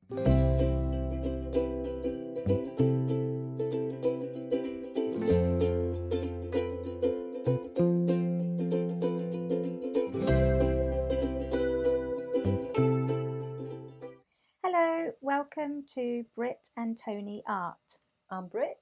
Hello, welcome to Britt and Toni Art. I'm Britt.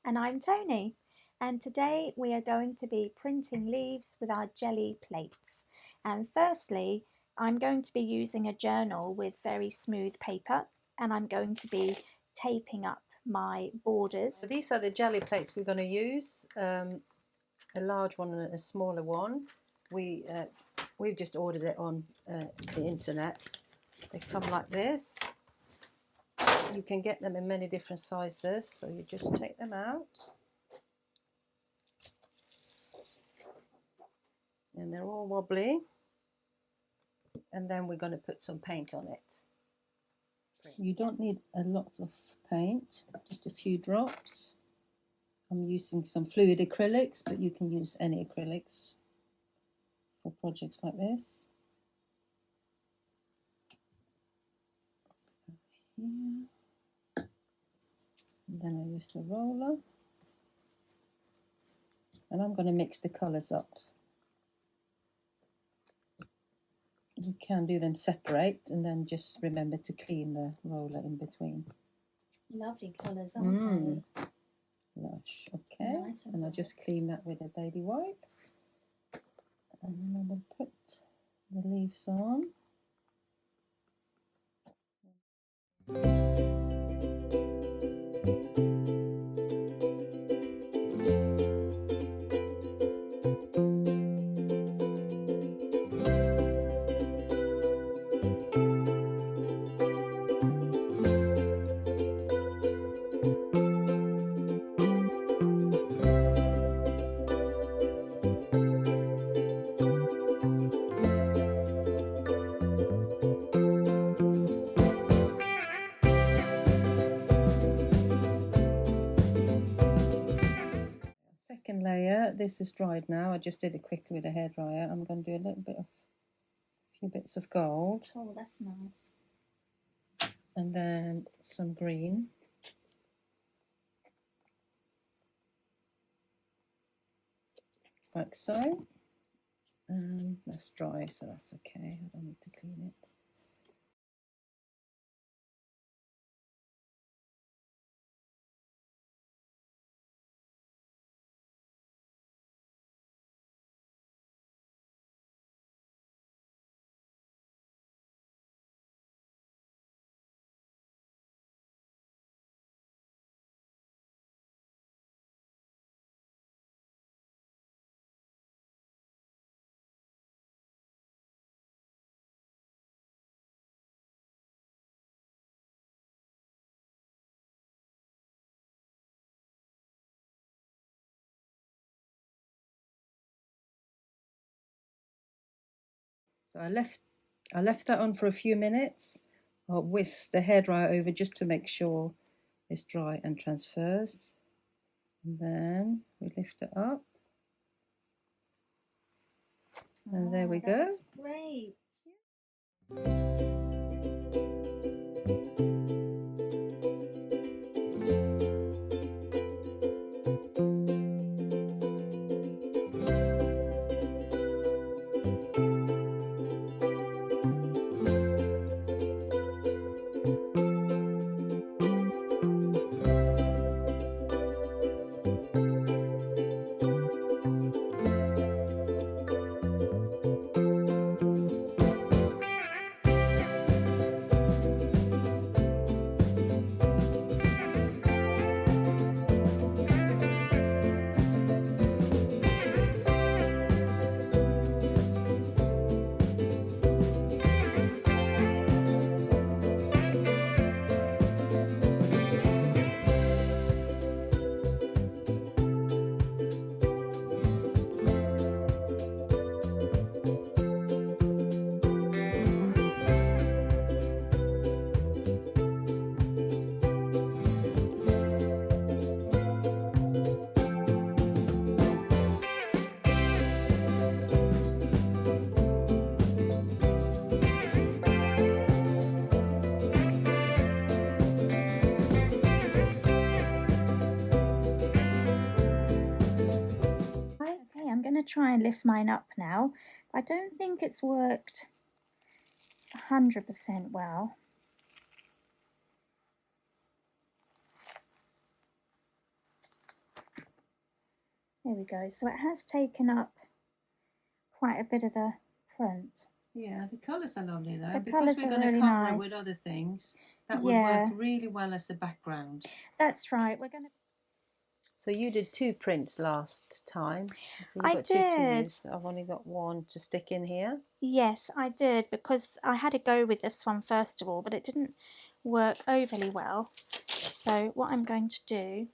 And I'm Toni. And today we are going to be printing leaves with our jelly plates. And firstly, I'm going to be using a journal with very smooth paper, and I'm going to be taping up my borders. So these are the jelly plates we're going to use, a large one and a smaller one. We've just ordered it on the internet. They come like this. You can get them in many different sizes, so you just take them out. And they're all wobbly. And then we're going to put some paint on it. You don't need a lot of paint, just a few drops. I'm using some fluid acrylics, but you can use any acrylics for projects like this. Here. And then I use the roller. And I'm going to mix the colours up. You can do them separate and then just remember to clean the roller in between. Lovely colours, aren't they? Lush, okay. Nice, and I'll just clean that with a baby wipe. And then I will put the leaves on. Second layer, this is dried now. I just did it quickly with a hairdryer. I'm going to do a little bit of, a few bits of gold. Oh, that's nice. And then some green. Like so. And that's dry, so that's okay. I don't need to clean it. So I left that on for a few minutes. I'll whisk the hairdryer over just to make sure it's dry and transfers. And then we lift it up. And there we go. That's great. to try and lift mine up now. I don't think it's worked 100% well. There we go. So it has taken up quite a bit of the print. Yeah, the colours are lovely though. The Because colours we're are going to really cover it nice. with other things, that would Yeah. work really well as a background. That's right. We're going to. So you did 2 prints last time. So you've I got 2 to did. use. I've only got 1 to stick in here. Yes, I did, because I had a go with this one first of all, but it didn't work overly well. So what I'm going to do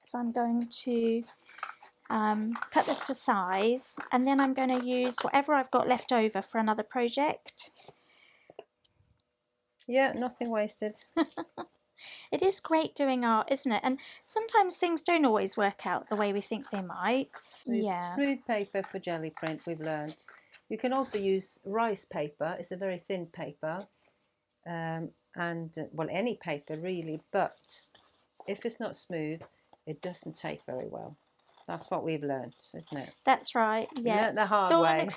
is I'm going to cut this to size, and then I'm going to use whatever I've got left over for another project. Yeah, nothing wasted. It is great doing art, isn't it? And sometimes things don't always work out the way we think they might. Yeah. Smooth paper for jelly print, we've learned. You can also use rice paper. It's a very thin paper. Well, any paper really, but if it's not smooth, it doesn't take very well. That's what we've learned, isn't it? That's right. Yeah. We learned the hard way.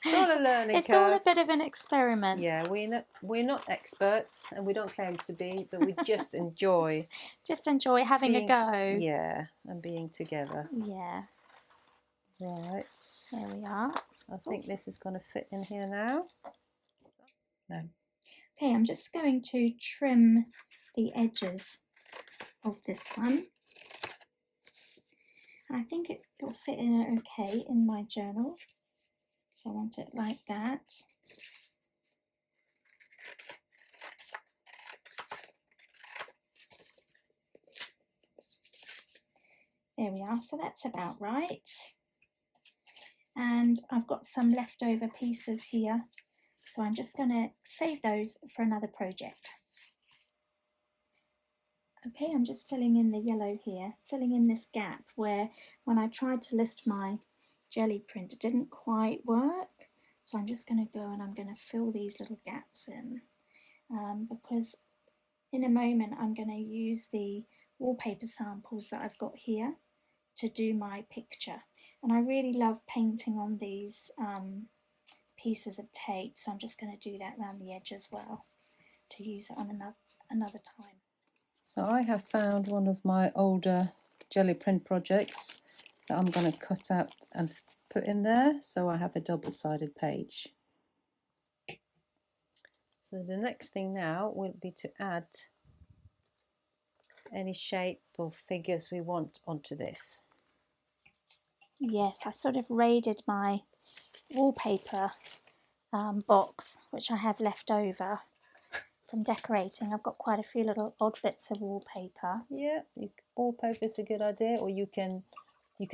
It's all a learning It's curve. all a bit of an experiment. Yeah, we're not experts, and we don't claim to be, but we just enjoy having a go. Yeah, and being together. Yeah. Right. There we are. I think this is going to fit in here now. No. Okay, I'm just going to trim the edges of this one. I think it will fit in okay in my journal. So I want it like that. There we are, so that's about right. And I've got some leftover pieces here, so I'm just going to save those for another project. Okay, I'm just filling in the yellow here, filling in this gap where when I tried to lift my jelly print it didn't quite work. So I'm just going to go and I'm going to fill these little gaps in because in a moment I'm going to use the wallpaper samples that I've got here to do my picture. And I really love painting on these pieces of tape, so I'm just going to do that around the edge as well to use it on another time. So I have found one of my older jelly print projects that I'm going to cut out and put in there, so I have a double-sided page. So the next thing now will be to add any shape or figures we want onto this. Yes, I sort of raided my wallpaper box, which I have left over from decorating. I've got quite a few little odd bits of wallpaper. Yeah, wallpaper is a good idea, or you can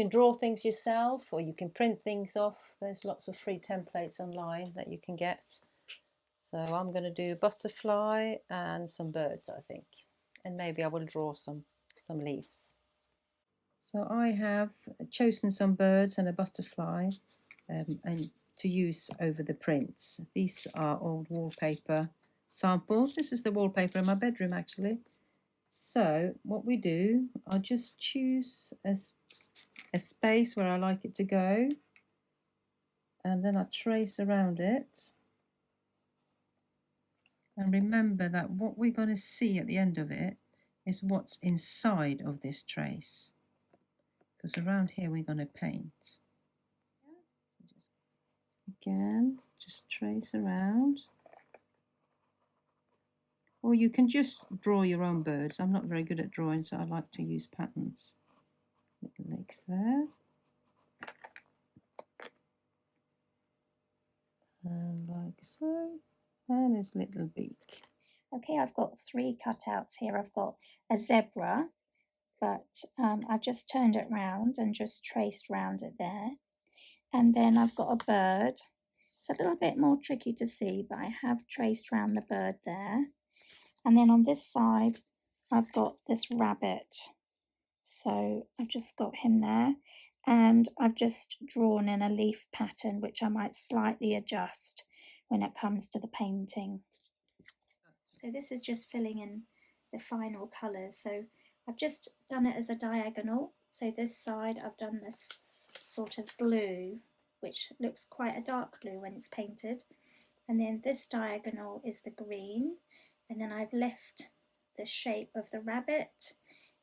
draw things yourself, or you can print things off. There's lots of free templates online that you can get. So I'm going to do a butterfly and some birds, I think, and maybe I will draw some leaves. So I have chosen some birds and a butterfly and to use over the prints. These are old wallpaper samples. This is the wallpaper in my bedroom actually. So what we do, I'll just choose a space where I like it to go, and then I trace around it. And remember that what we're going to see at the end of it is what's inside of this trace, because around here we're going to paint. So again, just trace around. Or you can just draw your own birds. I'm not very good at drawing, so I like to use patterns. Little legs there. And like so. And his little beak. Okay, I've got 3 cutouts here. I've got a zebra, but I've just turned it round and just traced round it there. And then I've got a bird. It's a little bit more tricky to see, but I have traced round the bird there. And then on this side, I've got this rabbit. So I've just got him there. And I've just drawn in a leaf pattern, which I might slightly adjust when it comes to the painting. So this is just filling in the final colours. So I've just done it as a diagonal. So this side I've done this sort of blue, which looks quite a dark blue when it's painted. And then this diagonal is the green, and then I've left the shape of the rabbit,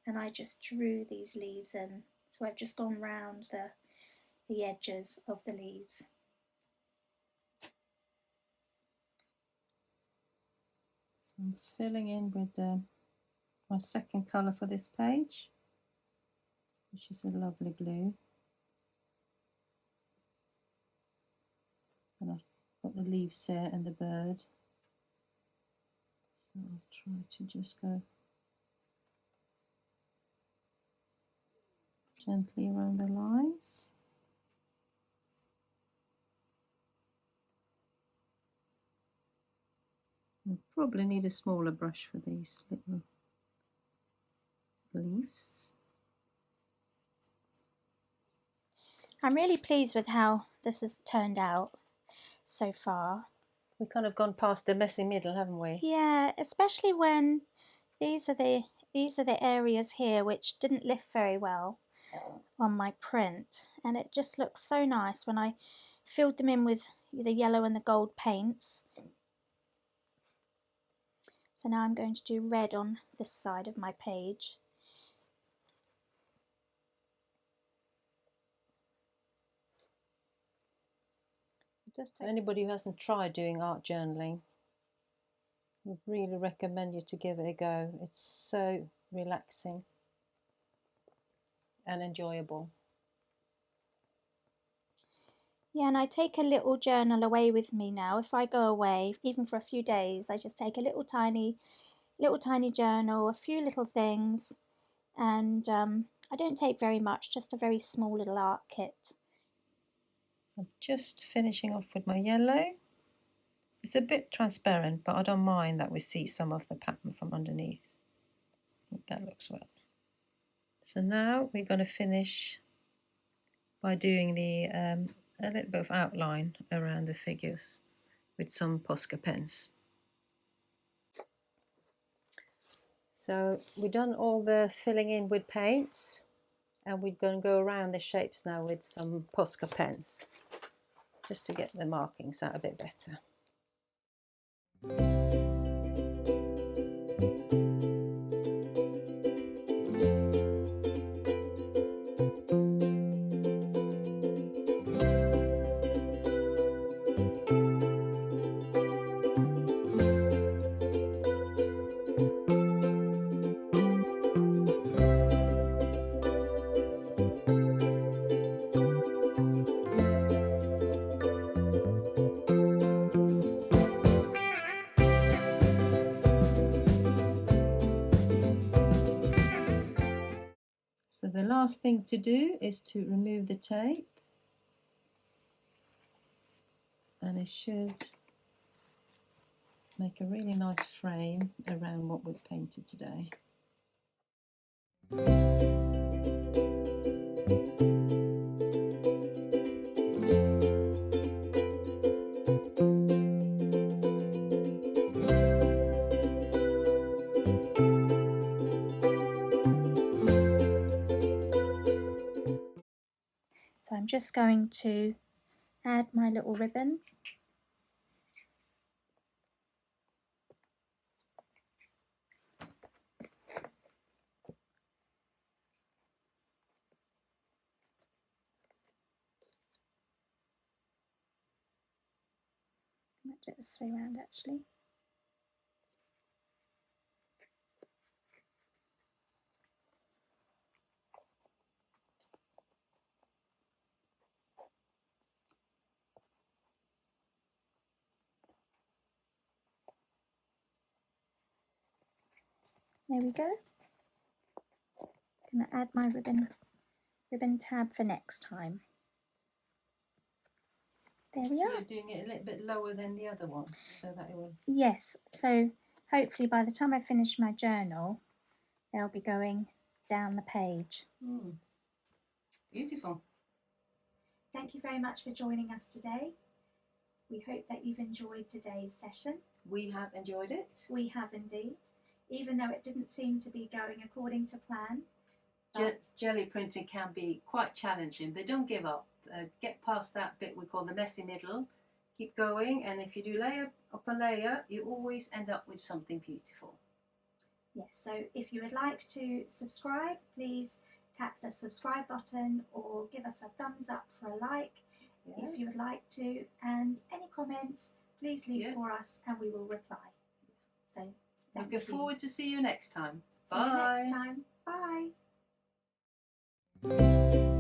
and I just drew these leaves in. So I've just gone round the edges of the leaves. So I'm filling in with my second colour for this page, which is a lovely blue. And I've got the leaves here and the bird. So I'll try to just go gently around the lines. I probably need a smaller brush for these little leaves. I'm really pleased with how this has turned out so far. We've kind of gone past the messy middle, haven't we? Yeah, especially when these are the areas here which didn't lift very well on my print, and it just looks so nice when I filled them in with the yellow and the gold paints. So now I'm going to do red on this side of my page. Just for anybody who hasn't tried doing art journaling, I would really recommend you to give it a go. It's so relaxing and enjoyable. Yeah, and I take a little journal away with me now. If I go away, even for a few days, I just take a little tiny journal, a few little things, and I don't take very much, just a very small little art kit. So I'm just finishing off with my yellow. It's a bit transparent, but I don't mind that we see some of the pattern from underneath. I think that looks well. So now we're going to finish by doing a little bit of outline around the figures with some Posca pens. So we've done all the filling in with paints, and we're going to go around the shapes now with some Posca pens, just to get the markings out a bit better. So the last thing to do is to remove the tape, and it should make a really nice frame around what we've painted today. So I'm just going to add my little ribbon. I might do it this way around actually. There we go. I'm going to add my ribbon tab for next time. There we are. You're doing it a little bit lower than the other one, so that it will... Yes, so hopefully by the time I finish my journal, they'll be going down the page. Beautiful. Thank you very much for joining us today. We hope that you've enjoyed today's session. We have enjoyed it. We have indeed. Even though it didn't seem to be going according to plan, Jelly printing can be quite challenging, but don't give up. Get past that bit we call the messy middle. Keep going, and if you do layer upon layer, you always end up with something beautiful. Yes, so if you would like to subscribe, please tap the subscribe button or give us a thumbs up for a like if you would like to, and any comments please leave for us and we will reply. So looking forward to see you next time. See Bye. you next time. Bye.